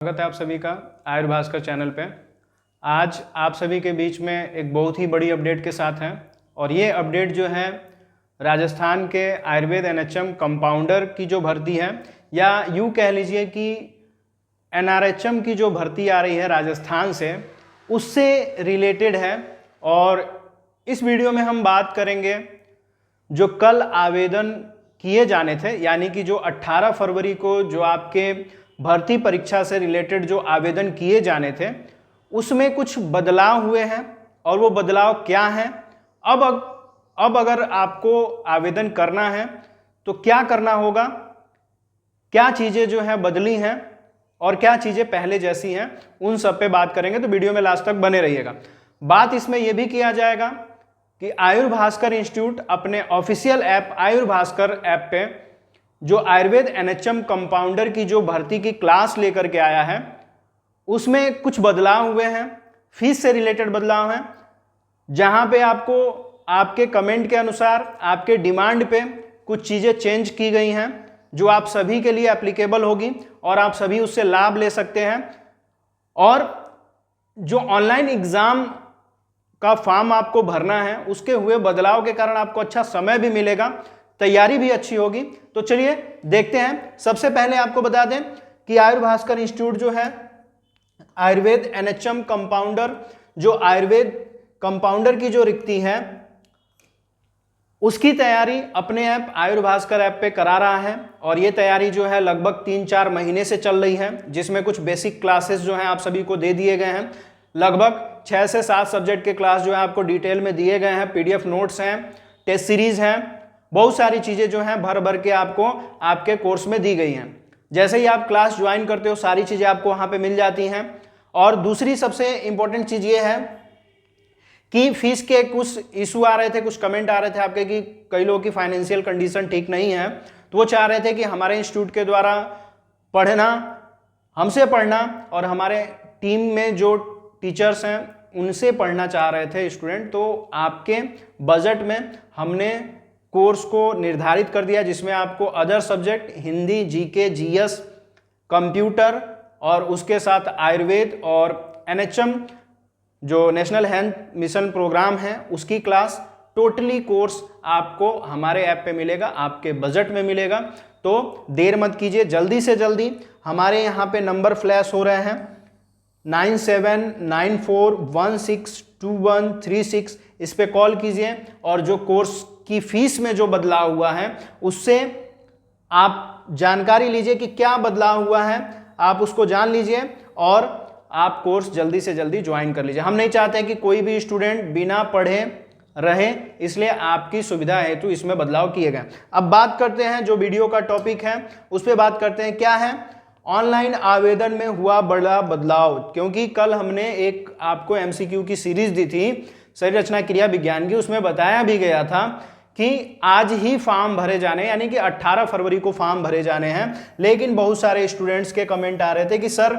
स्वागत है आप सभी का आयुर्भास्कर चैनल पे। आज आप सभी के बीच में एक बहुत ही बड़ी अपडेट के साथ हैं और ये अपडेट जो है राजस्थान के आयुर्वेद एनएचएम कंपाउंडर की जो भर्ती है या यूँ कह लीजिए कि एनआरएचएम की जो भर्ती आ रही है राजस्थान से उससे रिलेटेड है। और इस वीडियो में हम बात करेंगे जो कल आवेदन किए जाने थे, यानी कि जो 18 फरवरी को जो आपके भर्ती परीक्षा से रिलेटेड जो आवेदन किए जाने थे उसमें कुछ बदलाव हुए हैं। और वो बदलाव क्या हैं, अब अगर आपको आवेदन करना है तो क्या करना होगा, क्या चीज़ें जो हैं बदली हैं और क्या चीज़ें पहले जैसी हैं, उन सब पे बात करेंगे। तो वीडियो में लास्ट तक बने रहिएगा। बात इसमें यह भी किया जाएगा कि आयुर्भास्कर इंस्टीट्यूट अपने ऑफिशियल ऐप आयुर्भास्कर ऐप पे जो आयुर्वेद एनएचएम कंपाउंडर की जो भर्ती की क्लास लेकर के आया है उसमें कुछ बदलाव हुए हैं, फीस से रिलेटेड बदलाव हैं, जहां पे आपको आपके कमेंट के अनुसार आपके डिमांड पे कुछ चीज़ें चेंज की गई हैं जो आप सभी के लिए एप्लीकेबल होगी और आप सभी उससे लाभ ले सकते हैं। और जो ऑनलाइन एग्ज़ाम का फॉर्म आपको भरना है उसके हुए बदलाव के कारण आपको अच्छा समय भी मिलेगा, तैयारी भी अच्छी होगी। तो चलिए देखते हैं। सबसे पहले आपको बता दें कि आयुर्भास्कर इंस्टीट्यूट जो है आयुर्वेद एनएचएम कंपाउंडर, जो आयुर्वेद कंपाउंडर की जो रिक्ति है उसकी तैयारी अपने ऐप आयुर्भास्कर ऐप पे करा रहा है। और ये तैयारी जो है लगभग 3-4 महीने से चल रही है, जिसमें कुछ बेसिक क्लासेस जो हैं आप सभी को दे दिए गए हैं। लगभग 6 से 7 सब्जेक्ट के क्लास जो है आपको डिटेल में दिए गए हैं, पीडीएफ नोट्स हैं, टेस्ट सीरीज हैं, बहुत सारी चीज़ें जो हैं भर भर के आपको आपके कोर्स में दी गई हैं। जैसे ही आप क्लास ज्वाइन करते हो सारी चीज़ें आपको वहाँ पे मिल जाती हैं। और दूसरी सबसे इम्पोर्टेंट चीज़ ये है कि फीस के कुछ इशू आ रहे थे, कुछ कमेंट आ रहे थे आपके कि कई लोगों की फाइनेंशियल कंडीशन ठीक नहीं है, तो वो चाह रहे थे कि हमारे इंस्टीट्यूट के द्वारा पढ़ना, हमसे पढ़ना और हमारे टीम में जो टीचर्स हैं उनसे पढ़ना चाह रहे थे स्टूडेंट। तो आपके बजट में हमने कोर्स को निर्धारित कर दिया जिसमें आपको other subject Hindi, GK, GS, computer और उसके साथ आयुर्वेद और एनएचएम जो नेशनल हेल्थ मिशन प्रोग्राम है उसकी क्लास टोटली कोर्स आपको हमारे ऐप पे मिलेगा, आपके बजट में मिलेगा। तो देर मत कीजिए, जल्दी से जल्दी हमारे यहाँ पे नंबर फ्लैश हो रहे हैं 9794162136, इस पे कॉल कीजिए और जो कोर्स की फीस में जो बदलाव हुआ है उससे आप जानकारी लीजिए कि क्या बदलाव हुआ है, आप उसको जान लीजिए और आप कोर्स जल्दी से जल्दी ज्वाइन कर लीजिए। हम नहीं चाहते कि कोई भी स्टूडेंट बिना पढ़े रहे, इसलिए आपकी सुविधा हेतु इसमें बदलाव किए गए। अब बात करते हैं जो वीडियो का टॉपिक है उस पर बात करते हैं। क्या है? ऑनलाइन आवेदन में हुआ बड़ा बदलाव। क्योंकि कल हमने एक आपको एमसीक्यू की सीरीज दी थी शरीर रचना क्रिया विज्ञान की, उसमें बताया भी गया था कि आज ही फॉर्म भरे जाने, यानी कि 18 फरवरी को फॉर्म भरे जाने हैं। लेकिन बहुत सारे स्टूडेंट्स के कमेंट आ रहे थे कि सर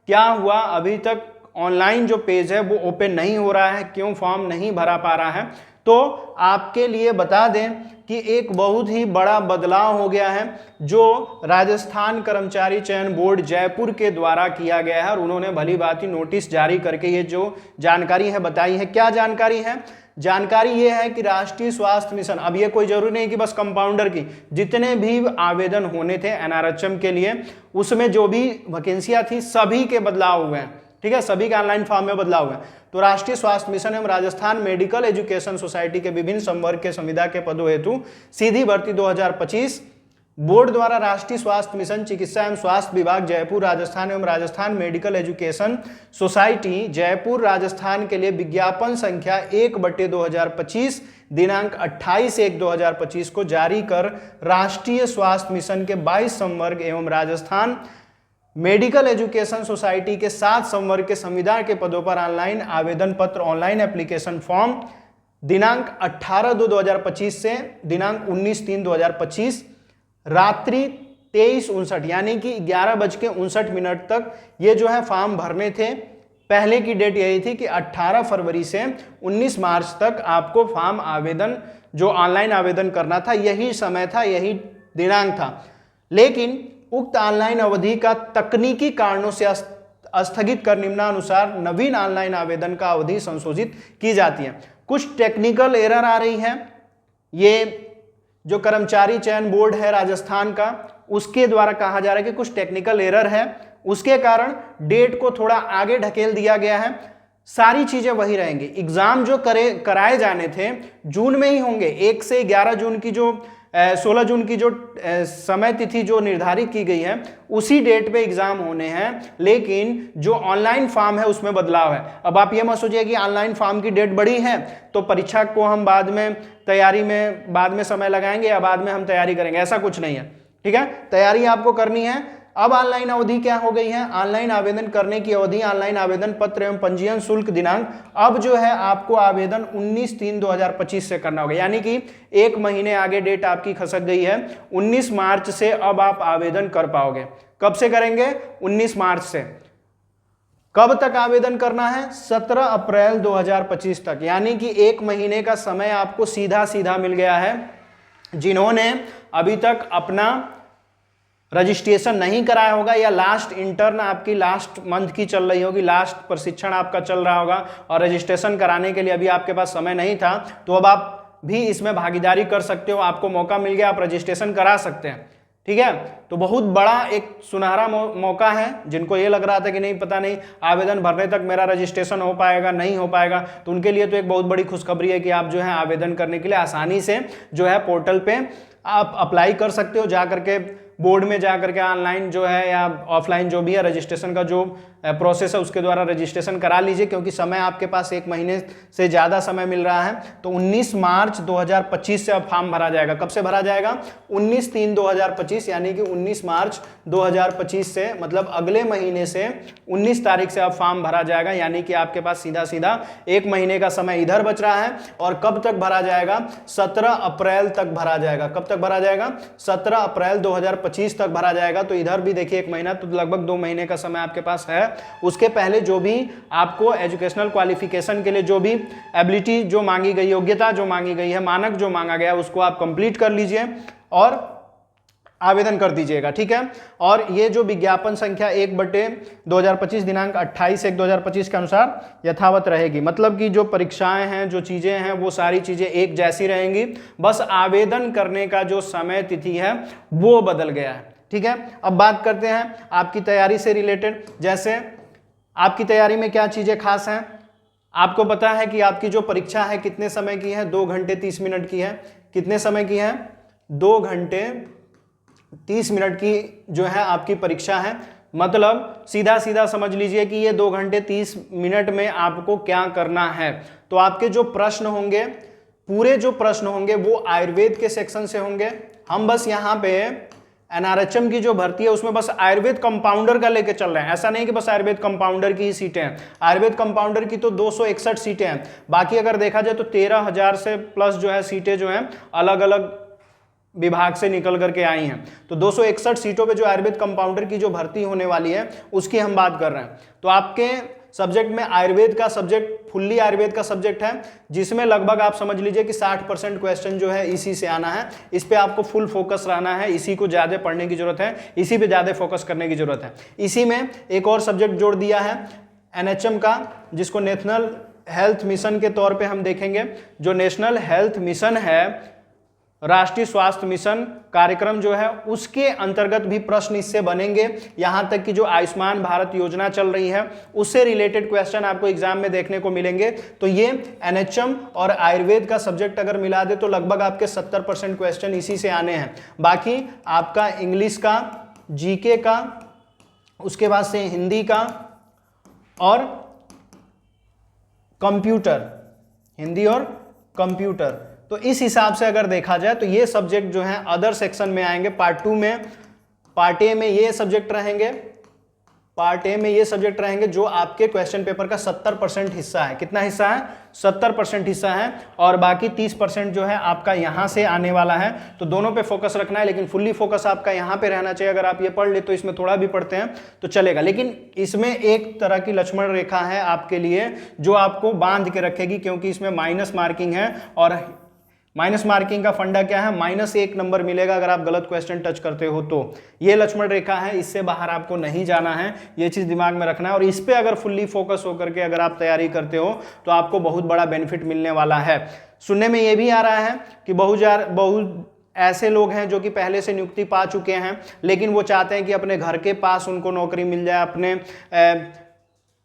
क्या हुआ, अभी तक ऑनलाइन जो पेज है वो ओपन नहीं हो रहा है, क्यों फॉर्म नहीं भरा पा रहा है। तो आपके लिए बता दें कि एक बहुत ही बड़ा बदलाव हो गया है जो राजस्थान कर्मचारी चयन बोर्ड जयपुर के द्वारा किया गया है। और उन्होंने भली भांति नोटिस जारी करके ये जो जानकारी है बताई है। क्या जानकारी है? जानकारी ये है कि राष्ट्रीय स्वास्थ्य मिशन, अब ये कोई जरूरी नहीं कि बस कंपाउंडर की, जितने भी आवेदन होने थे एनआरएचएम के लिए उसमें जो भी वैकेंसियां थी सभी के बदलाव हुए हैं। ठीक है, सभी के ऑनलाइन फॉर्म में बदलाव हुए हैं। तो राष्ट्रीय स्वास्थ्य मिशन एवं राजस्थान मेडिकल एजुकेशन सोसाइटी के विभिन्न संवर्ग के संविदा के पदों हेतु सीधी भर्ती 2025 बोर्ड द्वारा राष्ट्रीय स्वास्थ्य मिशन चिकित्सा एवं स्वास्थ्य विभाग जयपुर राजस्थान एवं Rajasthan medical education society Jaipur Rajasthan के लिए विज्ञापन संख्या 1/2025 दिनांक 28/1/2025 को जारी कर राष्ट्रीय स्वास्थ्य मिशन के 22 संवर्ग एवं राजस्थान मेडिकल एजुकेशन सोसाइटी के 7 संवर्ग के संविदा के पदों पर ऑनलाइन आवेदन पत्र, ऑनलाइन एप्लीकेशन फॉर्म दिनांक 18/2/2025 से दिनांक 19/3/2025 रात्रि 23:59 यानी कि 11:59 तक ये जो है फॉर्म भरने थे। पहले की डेट यही थी कि 18 फरवरी से 19 मार्च तक आपको फॉर्म आवेदन जो ऑनलाइन आवेदन करना था, यही समय था, यही दिनांक था। लेकिन उक्त ऑनलाइन अवधि का तकनीकी कारणों से स्थगित कर निम्नानुसार नवीन ऑनलाइन आवेदन का अवधि संशोधित की जाती है। कुछ टेक्निकल एरर आ रही है, ये जो कर्मचारी चयन बोर्ड है राजस्थान का, उसके द्वारा कहा जा रहा है कि कुछ टेक्निकल एरर है, उसके कारण डेट को थोड़ा आगे ढकेल दिया गया है। सारी चीजें वही रहेंगी। एग्जाम जो कराए जाने थे जून में ही होंगे। 1 से 11 जून की जो 16 जून की जो समय तिथि जो निर्धारित की गई है उसी डेट पे एग्जाम होने हैं, लेकिन जो ऑनलाइन फॉर्म है उसमें बदलाव है। अब आप ये मत सोचिए कि ऑनलाइन फॉर्म की डेट बढ़ी है तो परीक्षा को हम बाद में तैयारी में बाद में समय लगाएंगे या बाद में हम तैयारी करेंगे, ऐसा कुछ नहीं है। ठीक है, तैयारी आपको करनी है। अब ऑनलाइन अवधि क्या हो गई है, ऑनलाइन आवेदन करने की अवधि, ऑनलाइन आवेदन पत्र एवं पंजीयन शुल्क दिनांक अब जो है आपको आवेदन 19/3/2025 से करना होगा, यानी कि 1 महीने आगे डेट आपकी खसक गई है। 19 मार्च से अब आप आवेदन कर पाओगे। कब से करेंगे? 19 मार्च से। कब तक आवेदन करना है? 17 अप्रैल 2025 तक, यानी कि 1 महीने का समय आपको सीधा सीधा मिल गया है। जिन्होंने अभी तक अपना रजिस्ट्रेशन नहीं कराया होगा या लास्ट इंटर्न आपकी लास्ट मंथ की चल रही होगी, लास्ट प्रशिक्षण आपका चल रहा होगा और रजिस्ट्रेशन कराने के लिए अभी आपके पास समय नहीं था, तो अब आप भी इसमें भागीदारी कर सकते हो। आपको मौका मिल गया, आप रजिस्ट्रेशन करा सकते हैं। ठीक है, तो बहुत बड़ा एक सुनहरा मौका है। जिनको ये लग रहा था कि नहीं पता नहीं आवेदन भरने तक मेरा रजिस्ट्रेशन हो पाएगा नहीं हो पाएगा, तो उनके लिए तो एक बहुत बड़ी खुशखबरी है कि आप जो है आवेदन करने के लिए आसानी से जो है पोर्टल पे आप अप्लाई कर सकते हो। जा करके बोर्ड में जा करके ऑनलाइन जो है या ऑफलाइन जो भी है रजिस्ट्रेशन का जो प्रोसेस है उसके द्वारा रजिस्ट्रेशन करा लीजिए, क्योंकि समय आपके पास 1 महीने से ज़्यादा समय मिल रहा है। तो 19 मार्च 2025 से अब फॉर्म भरा जाएगा। कब से भरा जाएगा? 19/3/2025, यानी कि 19 मार्च 2025 से, मतलब अगले महीने से 19 तारीख से अब फॉर्म भरा जाएगा। यानी कि आपके पास सीधा सीधा 1 महीने का समय इधर बच रहा है। और कब तक भरा जाएगा? 17 अप्रैल तक भरा जाएगा। कब तक भरा जाएगा? 17 अप्रैल 2025 तक भरा जाएगा। तो इधर भी देखिए 1 महीना, तो लगभग 2 महीने का समय आपके पास है। उसके पहले जो भी आपको एजुकेशनल क्वालिफिकेशन के लिए जो भी एबिलिटी जो मांगी गई, योग्यता जो मांगी गई है, मानक जो मांगा गया, उसको आप कंप्लीट कर लीजिए और आवेदन कर दीजिएगा। ठीक है, और ये जो विज्ञापन संख्या 1/2025 दिनांक 28/1/2025 के अनुसार यथावत रहेगी। मतलब कि जो परीक्षाएं हैं, जो चीजें हैं, वो सारी चीजें एक जैसी रहेंगी, बस आवेदन करने का जो समय तिथि है वो बदल गया है। ठीक है, अब बात करते हैं आपकी तैयारी से रिलेटेड। जैसे आपकी तैयारी में क्या चीजें खास हैं? आपको पता है कि आपकी जो परीक्षा है कितने समय की है? 2 घंटे 30 मिनट की है। कितने समय की है? 2 घंटे 30 मिनट की जो है आपकी परीक्षा है। मतलब सीधा सीधा समझ लीजिए कि ये 2 घंटे 30 मिनट में आपको क्या करना है। तो आपके जो प्रश्न होंगे, पूरे जो प्रश्न होंगे वो आयुर्वेद के सेक्शन से होंगे। हम बस यहाँ पे एनआरएचएम की जो भर्ती है उसमें बस आयुर्वेद कंपाउंडर का लेके चल रहे हैं। ऐसा नहीं कि बस आयुर्वेद कंपाउंडर की ही सीटें हैं। आयुर्वेद कंपाउंडर की तो 261 सीटें हैं। बाकी अगर देखा जाए तो 13,000 से प्लस जो है सीटें जो हैं अलग अलग विभाग से निकल करके आई हैं। तो 261 सीटों पे जो आयुर्वेद कंपाउंडर की जो भर्ती होने वाली है उसकी हम बात कर रहे हैं। तो आपके सब्जेक्ट में आयुर्वेद का सब्जेक्ट, फुल्ली आयुर्वेद का सब्जेक्ट है, जिसमें लगभग आप समझ लीजिए कि 60% क्वेश्चन जो है इसी से आना है। इस पे आपको फुल फोकस रहना है, इसी को ज़्यादा पढ़ने की जरूरत है, इसी पे ज़्यादा फोकस करने की जरूरत है। इसी में एक और सब्जेक्ट जोड़ दिया है एनएचएम का, जिसको नेशनल हेल्थ मिशन के तौर पर हम देखेंगे। जो नेशनल हेल्थ मिशन है, राष्ट्रीय स्वास्थ्य मिशन कार्यक्रम जो है, उसके अंतर्गत भी प्रश्न इससे बनेंगे। यहां तक कि जो आयुष्मान भारत योजना चल रही है उससे रिलेटेड क्वेश्चन आपको एग्जाम में देखने को मिलेंगे। तो ये एनएचएम और आयुर्वेद का सब्जेक्ट अगर मिला दे तो लगभग आपके 70% क्वेश्चन इसी से आने हैं। बाकी आपका इंग्लिश का, जीके का, उसके बाद से हिंदी का और कंप्यूटर, हिंदी और कंप्यूटर। तो इस हिसाब से अगर देखा जाए तो ये सब्जेक्ट जो है अदर सेक्शन में आएंगे। पार्ट 2 में, पार्ट ए में ये सब्जेक्ट रहेंगे, पार्ट ए में ये सब्जेक्ट रहेंगे जो आपके क्वेश्चन पेपर का 70% हिस्सा है। कितना हिस्सा है? 70% हिस्सा है। और बाकी 30% जो है आपका यहाँ से आने वाला है। तो दोनों पे फोकस रखना है, लेकिन फुल्ली फोकस आपका यहाँ पे रहना चाहिए। अगर आप ये पढ़ ले तो इसमें थोड़ा भी पढ़ते हैं तो चलेगा, लेकिन इसमें एक तरह की लक्ष्मण रेखा है आपके लिए जो आपको बांध के रखेगी, क्योंकि इसमें माइनस मार्किंग है और माइनस मार्किंग का फंडा क्या है, -1 नंबर मिलेगा अगर आप गलत क्वेश्चन टच करते हो तो। ये लक्ष्मण रेखा है, इससे बाहर आपको नहीं जाना है, ये चीज दिमाग में रखना है। और इस पे अगर फुल्ली फोकस होकर के अगर आप तैयारी करते हो तो आपको बहुत बड़ा बेनिफिट मिलने वाला है। सुनने में ये भी आ रहा है कि बहुत ऐसे लोग हैं जो कि पहले से नियुक्ति पा चुके हैं, लेकिन वो चाहते हैं कि अपने घर के पास उनको नौकरी मिल जाए, अपने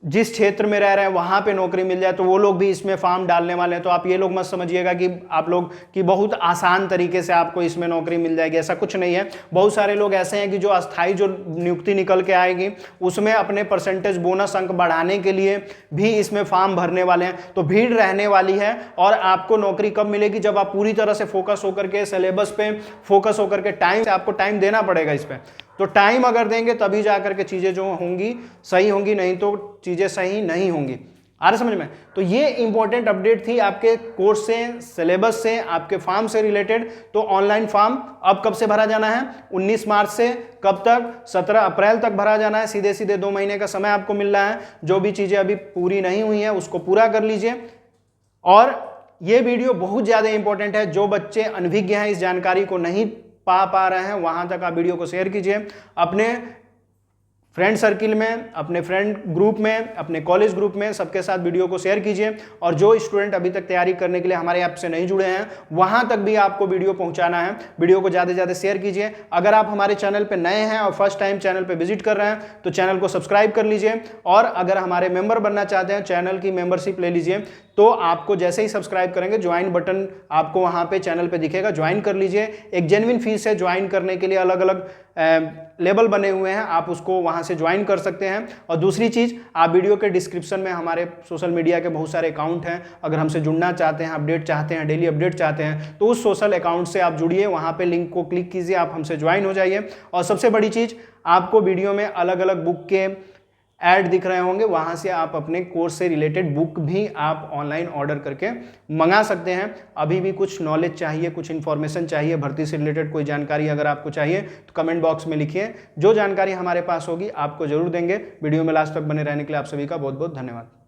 जिस क्षेत्र में रह रहे हैं वहां पे नौकरी मिल जाए, तो वो लोग भी इसमें फॉर्म डालने वाले हैं। तो आप ये लोग मत समझिएगा कि आप लोग कि बहुत आसान तरीके से आपको इसमें नौकरी मिल जाएगी, ऐसा कुछ नहीं है। बहुत सारे लोग ऐसे हैं कि जो अस्थाई जो नियुक्ति निकल के आएगी उसमें अपने परसेंटेज बोनस अंक बढ़ाने के लिए भी इसमें फॉर्म भरने वाले हैं। तो भीड़ रहने वाली है और आपको नौकरी कब मिलेगी, जब आप पूरी तरह से फोकस होकर के सिलेबस पे फोकस होकर के टाइम से आपको टाइम देना पड़ेगा इस पर। तो टाइम अगर देंगे तभी जाकर के चीजें जो होंगी सही होंगी, नहीं तो चीजें सही नहीं होंगी। आ रहा समझ में? तो ये इंपॉर्टेंट अपडेट थी आपके कोर्स से, सिलेबस से, आपके फॉर्म से रिलेटेड। तो ऑनलाइन फॉर्म अब कब से भरा जाना है, 19 मार्च से कब तक, 17 अप्रैल तक भरा जाना है। सीधे सीधे 2 महीने का समय आपको मिल रहा है। जो भी चीजें अभी पूरी नहीं हुई हैं उसको पूरा कर लीजिए। और ये वीडियो बहुत ज्यादा इंपॉर्टेंट है। जो बच्चे अनभिज्ञ हैं, इस जानकारी को नहीं पा रहे हैं, वहां तक आप वीडियो को शेयर कीजिए अपने फ्रेंड सर्किल में, अपने फ्रेंड ग्रुप में, अपने कॉलेज ग्रुप में, सबके साथ वीडियो को शेयर कीजिए। और जो स्टूडेंट अभी तक तैयारी करने के लिए हमारे ऐप से नहीं जुड़े हैं वहां तक भी आपको वीडियो पहुंचाना है। वीडियो को ज़्यादा से ज़्यादा शेयर कीजिए। अगर आप हमारे चैनल पे नए हैं और फर्स्ट टाइम चैनल पे विजिट कर रहे हैं तो चैनल को सब्सक्राइब कर लीजिए। और अगर हमारे मेंबर बनना चाहते हैं, चैनल की मेंबरशिप ले लीजिए। तो आपको जैसे ही सब्सक्राइब करेंगे ज्वाइन बटन आपको वहां पे चैनल पे दिखेगा, ज्वाइन कर लीजिए। एक जेन्युइन फीस है ज्वाइन करने के लिए, अलग अलग लेवल बने हुए हैं, आप उसको वहां से ज्वाइन कर सकते हैं। और दूसरी चीज, आप वीडियो के डिस्क्रिप्शन में हमारे सोशल मीडिया के बहुत सारे अकाउंट हैं। अगर हमसे जुड़ना चाहते हैं, अपडेट चाहते हैं, डेली अपडेट चाहते हैं, तो उस सोशल अकाउंट से आप जुड़िए, वहां पे लिंक को क्लिक कीजिए, आप हमसे ज्वाइन हो जाइए। और सबसे बड़ी चीज, आपको वीडियो में अलग अलग बुक के ऐड दिख रहे होंगे, वहां से आप अपने कोर्स से रिलेटेड बुक भी आप ऑनलाइन ऑर्डर करके मंगा सकते हैं। अभी भी कुछ नॉलेज चाहिए, कुछ इन्फॉर्मेशन चाहिए, भर्ती से रिलेटेड कोई जानकारी अगर आपको चाहिए तो कमेंट बॉक्स में लिखिए। जो जानकारी हमारे पास होगी आपको जरूर देंगे। वीडियो में लास्ट तक बने रहने के लिए आप सभी का बहुत बहुत धन्यवाद।